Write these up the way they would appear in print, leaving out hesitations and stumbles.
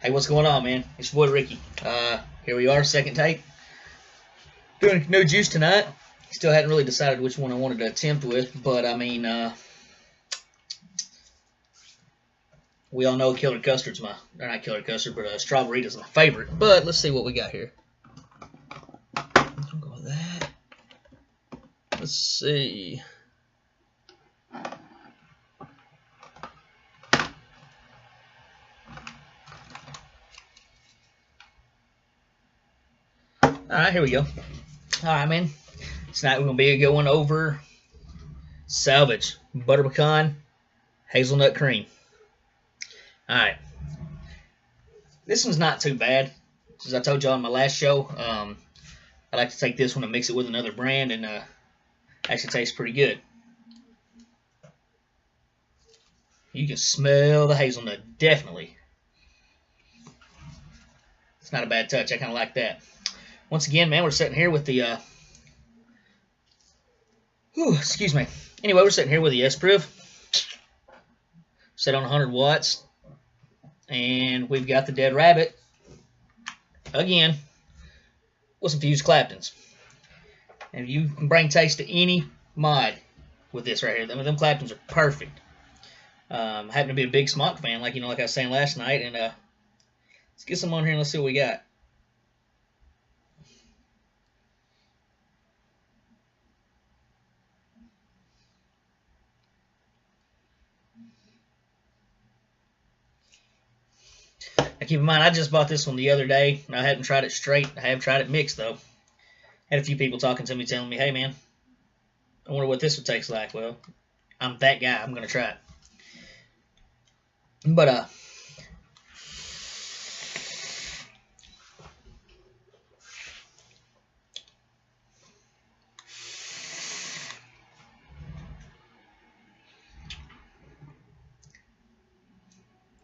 Hey, what's going on, man? It's your boy Ricky. Here we are, second take. Doing no juice tonight. Still hadn't really decided which one I wanted to attempt with, but I mean, we all know Killer Custard's or not Killer Custard, but Strawberry is my favorite. But let's see what we got here. I'll go with that. Let's see. Alright, here we go. Alright, man. Tonight we're going to be a good one over Salvage Butter Pecan Hazelnut Cream. Alright. This one's not too bad. As I told y'all in my last show, I like to take this one and mix it with another brand, and actually tastes pretty good. You can smell the hazelnut, definitely. It's not a bad touch. I kind of like that. Once again, man, we're sitting here with the, excuse me. Anyway, we're sitting here with the S-Priv, set on 100 watts, and we've got the Dead Rabbit, again, with some fused Claptons. And you can bring taste to any mod with this right here. I mean, them Claptons are perfect. I happen to be a big smock fan, like I was saying last night, and let's get some on here and let's see what we got. Now keep in mind, I just bought this one the other day. I haven't tried it straight. I have tried it mixed, though. Had a few people talking to me, telling me, hey, man, I wonder what this would taste like. Well, I'm that guy. I'm going to try it. But,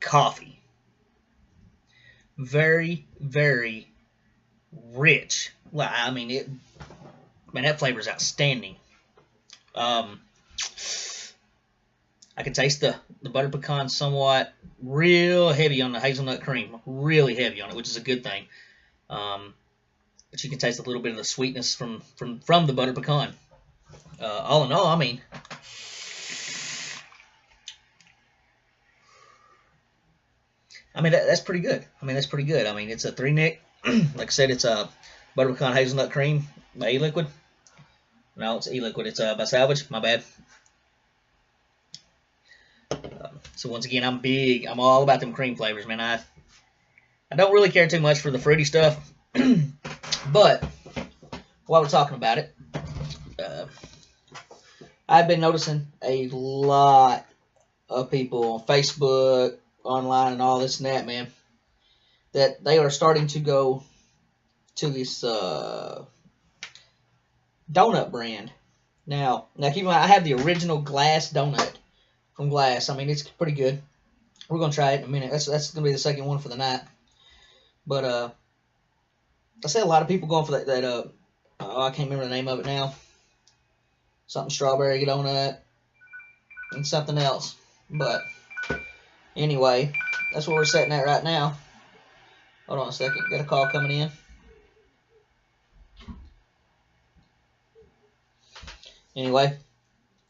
coffee. Very, very rich. Well, I mean, that flavor is outstanding. I can taste the butter pecan somewhat real heavy on the hazelnut cream. Really heavy on it, which is a good thing. But you can taste a little bit of the sweetness from the butter pecan. All in all, I mean, that's pretty good. That's pretty good. It's a 3-nick. Like I said, it's a butter pecan hazelnut cream by E-Liquid. No, it's E-Liquid. It's by Salvage. My bad. So once again, I'm all about them cream flavors, man. I don't really care too much for the fruity stuff. But while we're talking about it, I've been noticing a lot of people on Facebook, online, and all this and that, man, that they are starting to go to this donut brand. Now keep in mind, I have the original Glass donut from Glass. It's pretty good. We're gonna try it in a minute. That's gonna be the second one for the night. But I see a lot of people going for that I can't remember the name of it now. Something strawberry donut and something else. But anyway, that's where we're sitting at right now. Hold on a second. Got a call coming in. Anyway,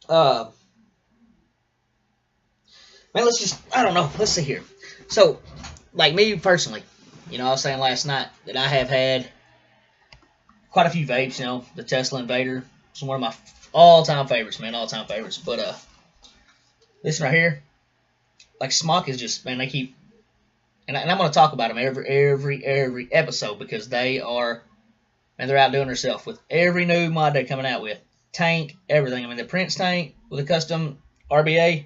man, let's just, I don't know. Let's see here. So, like me personally, I was saying last night that I have had quite a few vapes. The Tesla Invader is one of my all-time favorites, man. All-time favorites. But this one right here, like smock is just, man, they keep, and I'm going to talk about them every episode, because they are, man, they're outdoing themselves with every new mod they're coming out with. Tank, everything. The Prince tank with a custom RBA,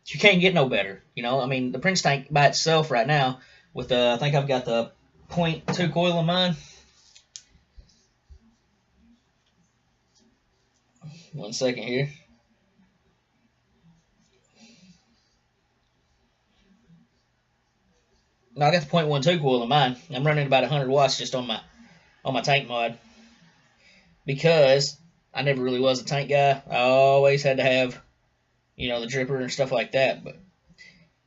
you can't get no better. The Prince tank by itself right now, with I think I've got the 0.2 coil in mine. One second here. No, I got the 0.12 coil in mine. I'm running about 100 watts just on my tank mod, because I never really was a tank guy. I always had to have, the dripper and stuff like that. But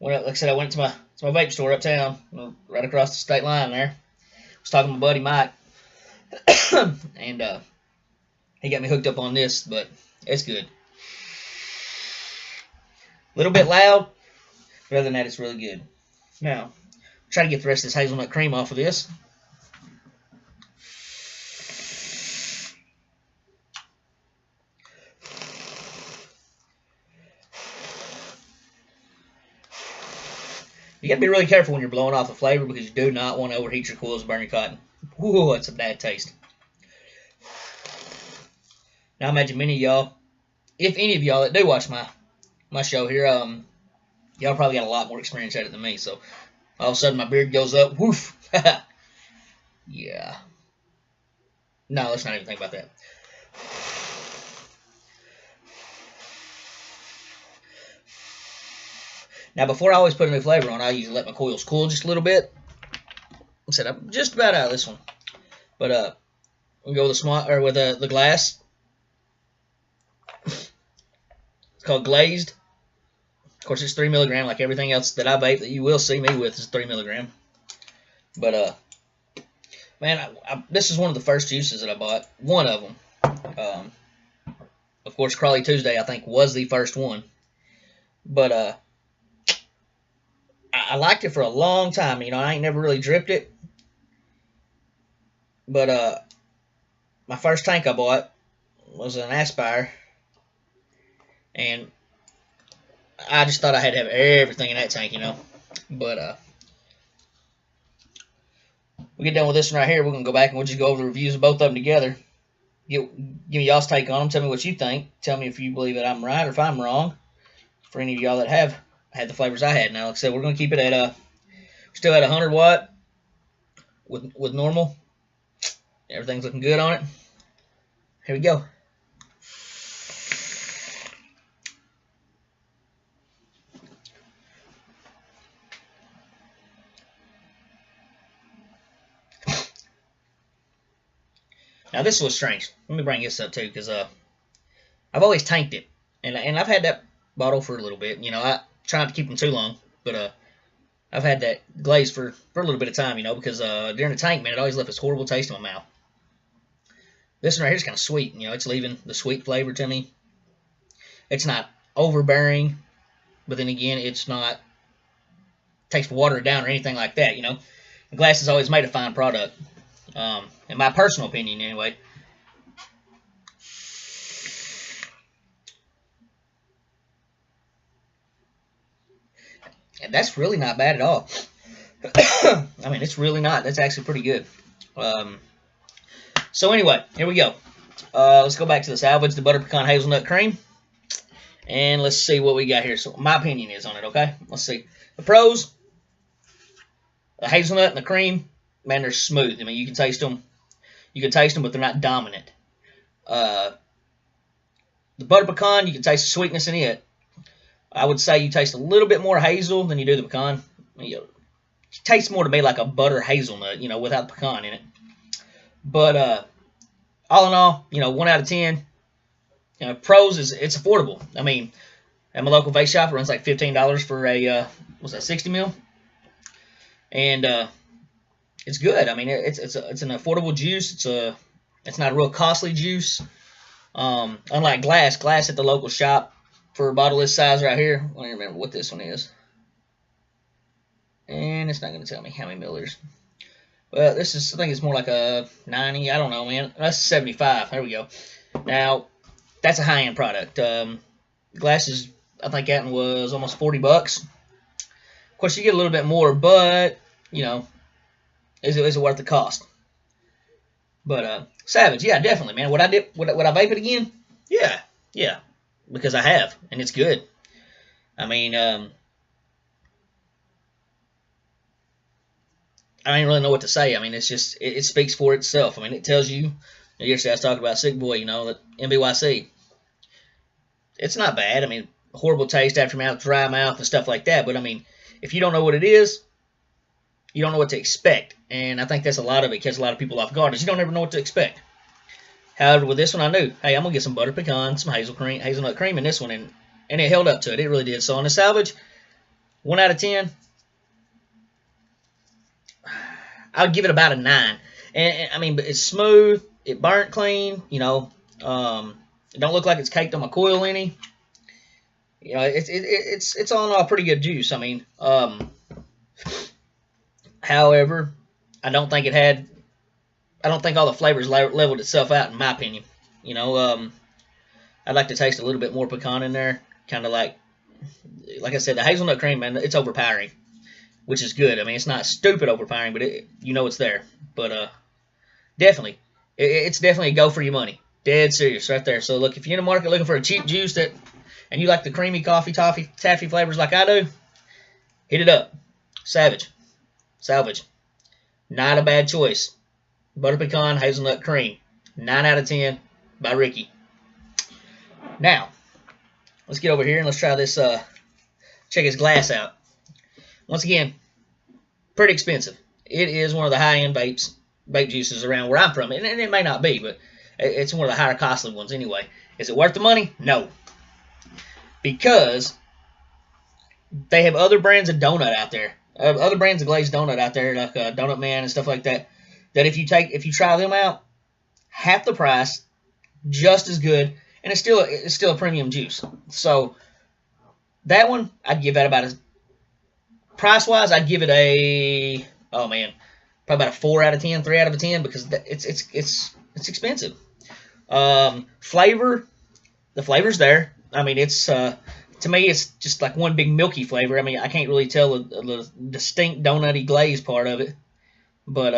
Like I said, I went to my vape store uptown, right across the state line there. I was talking to my buddy Mike, and he got me hooked up on this, but it's good. A little bit loud, but other than that, it's really good. Now, try to get the rest of this hazelnut cream off of this. You gotta be really careful when you're blowing off the flavor because you do not want to overheat your coils and burn your cotton. Ooh, that's a bad taste. Now, I imagine many of y'all, if any of y'all that do watch my show here, y'all probably got a lot more experience at it than me. So, all of a sudden, my beard goes up. Woof. Yeah. No, let's not even think about that. Now, before I always put a new flavor on, I usually let my coils cool just a little bit. I said I'm just about out of this one, but we'll go with the glass. It's called glazed. Of course, it's 3 milligram, like everything else that I vape that you will see me with is 3 milligram. But man, this is one of the first juices that I bought. One of them. Of course, Crawley Tuesday I think was the first one, but I liked it for a long time. You know, I ain't never really dripped it. But my first tank I bought was an Aspire. And I just thought I had to have everything in that tank, you know. But we get done with this one right here. We're going to go back and we'll just go over the reviews of both of them together. Give me y'all's take on them. Tell me what you think. Tell me if you believe that I'm right or if I'm wrong. For any of y'all that have had the flavors I had. Now, like I said, we're going to keep it at still at 100 watt with normal. Everything's looking good on it. Here we go. Now this was strange. Let me bring this up too, because I've always tanked it, and I've had that bottle for a little bit. You know, I try not to keep them too long, but I've had that glaze for a little bit of time. You know, because during the tank, man, it always left this horrible taste in my mouth. This one right here is kind of sweet. You know, it's leaving the sweet flavor to me. It's not overbearing, but then again, it's not takes watered down or anything like that. You know, the glass has always made a fine product. In my personal opinion, anyway. And that's really not bad at all. I mean, it's really not. That's actually pretty good. So anyway, here we go. Let's go back to the Salvage, the butter pecan hazelnut cream. And let's see what we got here. So my opinion is on it, okay? Let's see. The pros, the hazelnut and the cream, man, they're smooth. I mean, you can taste them. You can taste them, but they're not dominant. The butter pecan, you can taste the sweetness in it. I would say you taste a little bit more hazel than you do the pecan. It tastes more to me like a butter hazelnut, you know, without the pecan in it. But all in all, you know, 1 out of 10. You know, pros is it's affordable. I mean, at my local vape shop, it runs like $15 for a what's that, 60 mil, and it's good. I mean, it's an affordable juice. It's not a real costly juice. Unlike glass at the local shop for a bottle this size right here. I don't remember what this one is, and it's not going to tell me how many milliliters. Well, this is, I think it's more like a 90. I don't know, man. That's 75. There we go. Now, that's a high-end product. Glass is, I think that one was almost 40 bucks. Of course, you get a little bit more, but, you know, is it worth the cost? But Savage, yeah, definitely, man. Would I vape it again? Yeah, because I have, and it's good. I mean, I don't really know what to say. I mean, it's just, it speaks for itself. I mean, it tells you, yesterday I was talking about Sick Boy, you know, that MBYC. It's not bad. I mean, horrible taste, aftermath, dry mouth, and stuff like that. But, I mean, if you don't know what it is, you don't know what to expect. And I think that's a lot of it. Catches a lot of people off guard is you don't ever know what to expect. However, with this one, I knew, hey, I'm going to get some butter pecan, some hazelnut cream in this one. And it held up to it. It really did. So on the Salvage, 1 out of 10. I'll give it about a 9. And I mean, but it's smooth. It burnt clean. You know, it don't look like it's caked on my coil any. You know, it's all in all pretty good juice. I mean, however, I don't think all the flavors leveled itself out, in my opinion. You know, I'd like to taste a little bit more pecan in there. Kind of like I said, the hazelnut cream, man, it's overpowering, which is good. I mean, it's not stupid overpowering, but you know it's there. But definitely, it's definitely a go for your money. Dead serious right there. So look, if you're in the market looking for a cheap juice and you like the creamy coffee, taffy flavors like I do, hit it up. Salvage. Not a bad choice. Butter pecan, hazelnut cream. 9 out of 10 by Ricky. Now, let's get over here and let's try this, check his glass out. Once again, pretty expensive. It is one of the high-end vape juices around where I'm from. And it may not be, but it's one of the higher costly ones anyway. Is it worth the money? No. Because they have other brands of donut out there. Other brands of glazed donut out there, like Donut Man and stuff like that. That if you try them out, half the price, just as good, and it's still a premium juice. So that one, I'd give that about a price-wise. I'd give it a probably about a 4 out of 10, 3 out of 10 because it's expensive. Flavor, the flavor's there. I mean, it's to me, it's just like one big milky flavor. I mean, I can't really tell the distinct donutty glaze part of it, but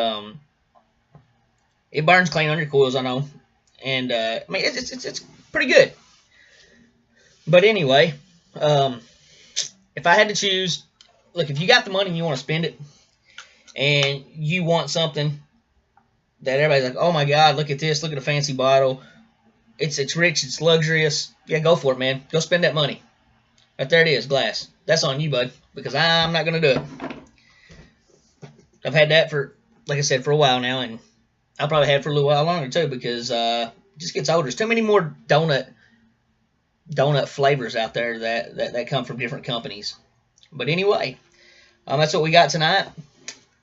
it burns clean on your coils, I know, and I mean, it's pretty good. But anyway, if I had to choose, look, if you got the money and you want to spend it, and you want something that everybody's like, oh my God, look at this, look at a fancy bottle. It's rich, it's luxurious. Yeah, go for it, man. Go spend that money. Right there it is, glass. That's on you, bud, because I'm not going to do it. I've had that for, like I said, for a while now, and I'll probably have it for a little while longer, too, because it just gets older. There's too many more donut flavors out there that come from different companies. But anyway, that's what we got tonight.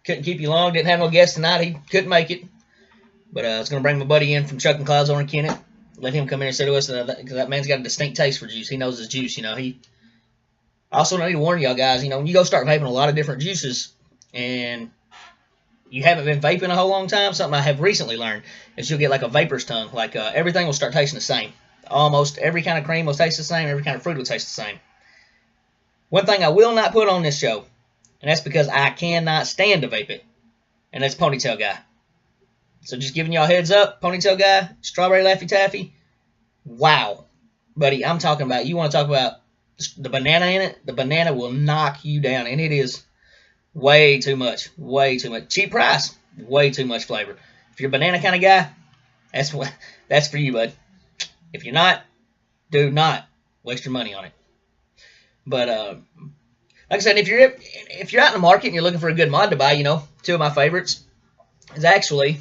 Couldn't keep you long. Didn't have no guest tonight. He couldn't make it. But I was going to bring my buddy in from Chuck and Clouds on Kennett. Let him come in and say to us, because that man's got a distinct taste for juice. He knows his juice, you know. I also need to warn y'all guys, you know, when you go start vaping a lot of different juices and you haven't been vaping a whole long time, something I have recently learned is you'll get like a vapor's tongue. Like everything will start tasting the same. Almost every kind of cream will taste the same. Every kind of fruit will taste the same. One thing I will not put on this show, and that's because I cannot stand to vape it, and that's Ponytail Guy. So just giving y'all a heads up, Ponytail Guy, Strawberry Laffy Taffy, wow. Buddy, I'm talking about, you want to talk about the banana in it, the banana will knock you down, and it is way too much, way too much. Cheap price, way too much flavor. If you're a banana kind of guy, that's for you, bud. If you're not, do not waste your money on it. But like I said, if you're out in the market and you're looking for a good mod to buy, you know, two of my favorites is actually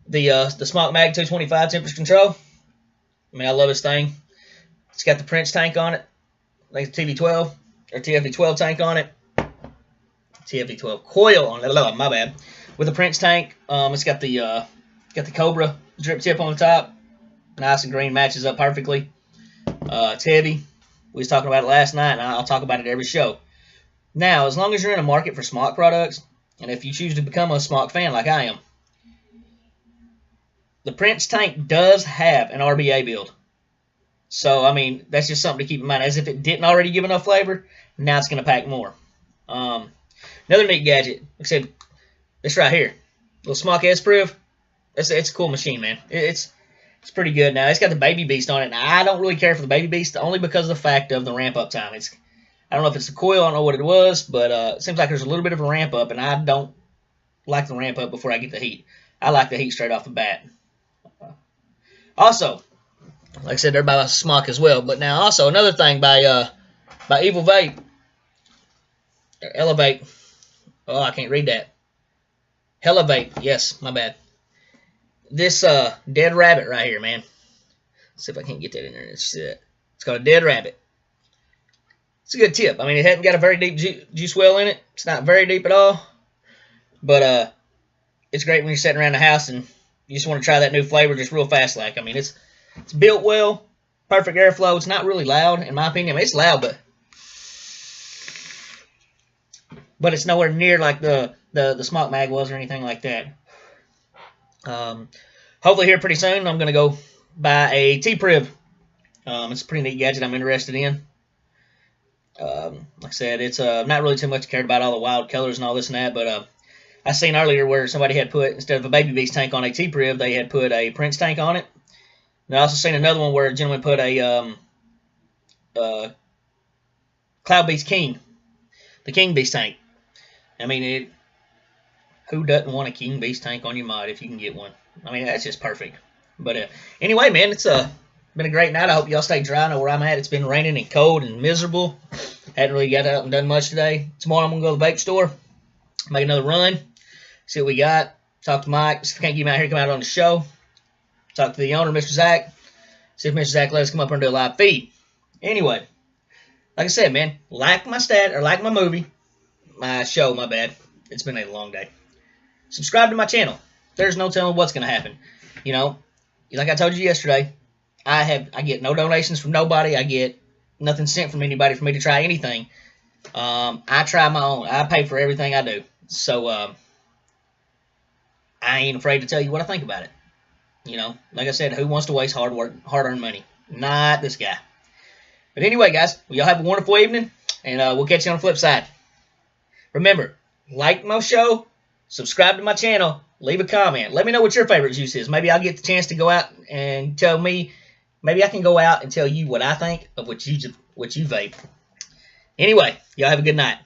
the Smock Mag 225 temperature control. I mean, I love this thing. It's got the Prince tank on it. I think it's TV12 or TFV12 tank on it. TFV12 coil on it. My bad. With the Prince tank, it's got the Cobra drip tip on the top. Nice and green, matches up perfectly. It's heavy. We was talking about it last night, and I'll talk about it every show. Now, as long as you're in a market for Smock products, and if you choose to become a Smock fan like I am, the Prince tank does have an RBA build. So, I mean, that's just something to keep in mind. As if it didn't already give enough flavor, now it's going to pack more. Another neat gadget, like I said, this right here, little Smock S-Priv. It's a cool machine, man. It's pretty good. Now, it's got the Baby Beast on it. Now, I don't really care for the Baby Beast, only because of the fact of the ramp-up time. I don't know if it's the coil, I don't know what it was, but it seems like there's a little bit of a ramp-up, and I don't like the ramp-up before I get the heat. I like the heat straight off the bat. Also, like I said, they're by Smock as well. But now, also, another thing by Evil Vape, or Elevate. Oh, I can't read that. Elevate. Yes, my bad. This dead rabbit right here, man. Let's see if I can't get that in there. Let's see that. It's called a dead rabbit. it's a good tip. I mean, it hasn't got a very deep juice well in it. It's not very deep at all. But it's great when you're sitting around the house and you just want to try that new flavor just real fast. Like, I mean, it's built well, perfect airflow. It's not really loud, in my opinion. I mean, it's loud, but it's nowhere near like the Smoke Mag was or anything like that. Hopefully here pretty soon, I'm going to go buy a T-Prib. It's a pretty neat gadget I'm interested in. Like I said, it's not really too much cared about all the wild colors and all this and that, but I seen earlier where somebody had put, instead of a Baby Beast tank on a T-Prib, they had put a Prince tank on it. And I also seen another one where a gentleman put a Cloud Beast King, the King Beast tank. I mean, who doesn't want a King Beast tank on your mod if you can get one? I mean, that's just perfect. But anyway, man, it's been a great night. I hope y'all stay dry. I know where I'm at. It's been raining and cold and miserable. Hadn't really got out and done much today. Tomorrow I'm going to go to the vape store, make another run, see what we got, talk to Mike, see if I can't get him out here, come out on the show, talk to the owner, Mr. Zach, see if Mr. Zach let us come up here and do a live feed. Anyway, like I said, man, like my show, my bad. It's been a long day. Subscribe to my channel. There's no telling what's going to happen. You know, like I told you yesterday, I get no donations from nobody. I get nothing sent from anybody for me to try anything. I try my own. I pay for everything I do. So, I ain't afraid to tell you what I think about it. You know, like I said, who wants to waste hard-earned money? Not this guy. But anyway, guys, well, y'all have a wonderful evening, and we'll catch you on the flip side. Remember, like my show, subscribe to my channel, leave a comment. Let me know what your favorite juice is. Maybe I'll get the chance to go out and tell me. Maybe I can go out and tell you what I think of what you vape. Anyway, y'all have a good night.